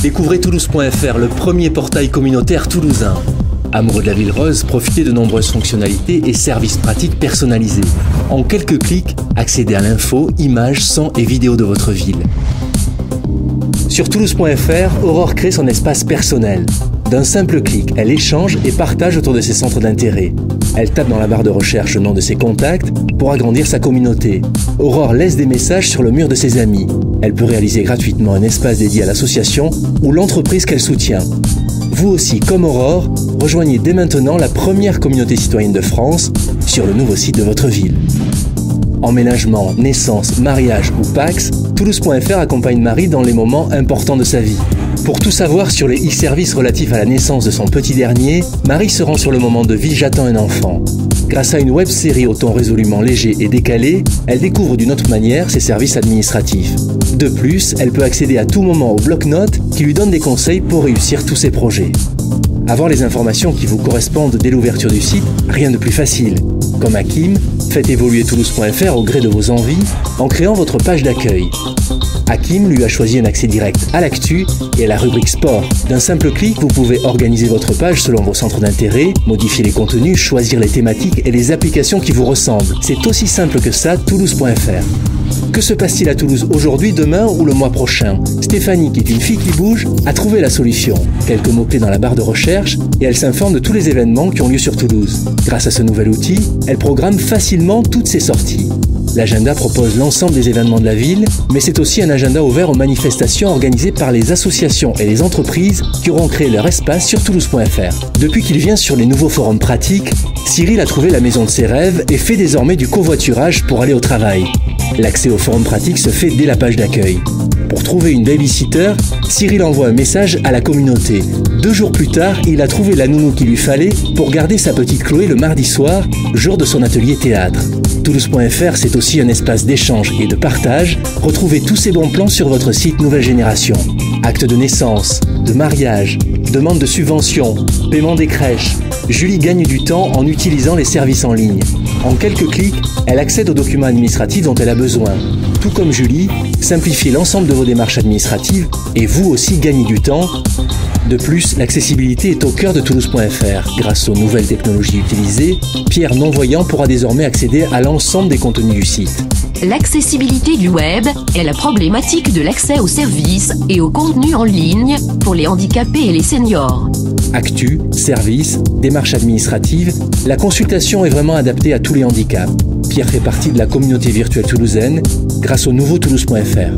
Découvrez Toulouse.fr, le premier portail communautaire toulousain. Amoureux de la ville rose, profitez de nombreuses fonctionnalités et services pratiques personnalisés. En quelques clics, accédez à l'info, images, sons et vidéos de votre ville. Sur Toulouse.fr, Aurore crée son espace personnel. D'un simple clic, elle échange et partage autour de ses centres d'intérêt. Elle tape dans la barre de recherche le nom de ses contacts pour agrandir sa communauté. Aurore laisse des messages sur le mur de ses amis. Elle peut réaliser gratuitement un espace dédié à l'association ou l'entreprise qu'elle soutient. Vous aussi, comme Aurore, rejoignez dès maintenant la première communauté citoyenne de France sur le nouveau site de votre ville. Emménagement, naissance, mariage ou Pacs, Toulouse.fr accompagne Marie dans les moments importants de sa vie. Pour tout savoir sur les e-services relatifs à la naissance de son petit dernier, Marie se rend sur le moment de vie « J'attends un enfant ». Grâce à une web-série au ton résolument léger et décalé, elle découvre d'une autre manière ses services administratifs. De plus, elle peut accéder à tout moment au bloc-notes qui lui donne des conseils pour réussir tous ses projets. Avoir les informations qui vous correspondent dès l'ouverture du site, rien de plus facile. Comme Hakim, faites évoluer Toulouse.fr au gré de vos envies en créant votre page d'accueil. Hakim lui a choisi un accès direct à l'actu et à la rubrique sport. D'un simple clic, vous pouvez organiser votre page selon vos centres d'intérêt, modifier les contenus, choisir les thématiques et les applications qui vous ressemblent. C'est aussi simple que ça, Toulouse.fr. Que se passe-t-il à Toulouse aujourd'hui, demain ou le mois prochain? Stéphanie, qui est une fille qui bouge, a trouvé la solution. Quelques mots-clés dans la barre de recherche et elle s'informe de tous les événements qui ont lieu sur Toulouse. Grâce à ce nouvel outil, elle programme facilement toutes ses sorties. L'agenda propose l'ensemble des événements de la ville, mais c'est aussi un agenda ouvert aux manifestations organisées par les associations et les entreprises qui auront créé leur espace sur Toulouse.fr. Depuis qu'il vient sur les nouveaux forums pratiques, Cyril a trouvé la maison de ses rêves et fait désormais du covoiturage pour aller au travail. L'accès au forum pratique se fait dès la page d'accueil. Pour trouver une babysitter, Cyril envoie un message à la communauté. 2 jours plus tard, il a trouvé la nounou qu'il lui fallait pour garder sa petite Chloé le mardi soir, jour de son atelier théâtre. Toulouse.fr, c'est aussi un espace d'échange et de partage. Retrouvez tous ces bons plans sur votre site Nouvelle Génération. Acte de naissance, de mariage, demande de subvention, paiement des crèches. Julie gagne du temps en utilisant les services en ligne. En quelques clics, elle accède aux documents administratifs dont elle a besoin. Tout comme Julie, simplifiez l'ensemble de vos démarches administratives et vous aussi gagnez du temps. De plus, l'accessibilité est au cœur de Toulouse.fr. Grâce aux nouvelles technologies utilisées, Pierre non-voyant pourra désormais accéder à l'ensemble des contenus du site. L'accessibilité du web est la problématique de l'accès aux services et aux contenus en ligne pour les handicapés et les seniors. Actu, services, démarches administratives, la consultation est vraiment adaptée à tous les handicaps. Pierre fait partie de la communauté virtuelle toulousaine grâce au nouveau Toulouse.fr.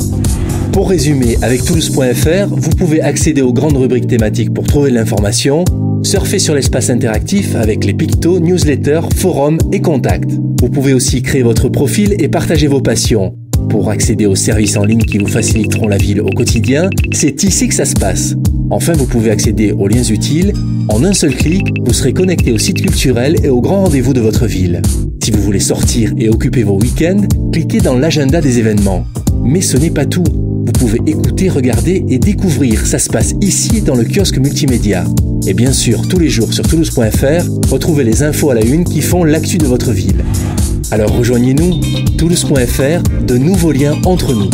Pour résumer, avec Toulouse.fr, vous pouvez accéder aux grandes rubriques thématiques pour trouver de l'information, surfer sur l'espace interactif avec les pictos, newsletters, forums et contacts. Vous pouvez aussi créer votre profil et partager vos passions. Pour accéder aux services en ligne qui vous faciliteront la ville au quotidien, c'est ici que ça se passe. Enfin, vous pouvez accéder aux liens utiles. En un seul clic, vous serez connecté au site culturel et aux grands rendez-vous de votre ville. Si vous voulez sortir et occuper vos week-ends, cliquez dans l'agenda des événements. Mais ce n'est pas tout. Vous pouvez écouter, regarder et découvrir. Ça se passe ici dans le kiosque multimédia. Et bien sûr, tous les jours sur Toulouse.fr, retrouvez les infos à la une qui font l'actu de votre ville. Alors rejoignez-nous, Toulouse.fr, de nouveaux liens entre nous.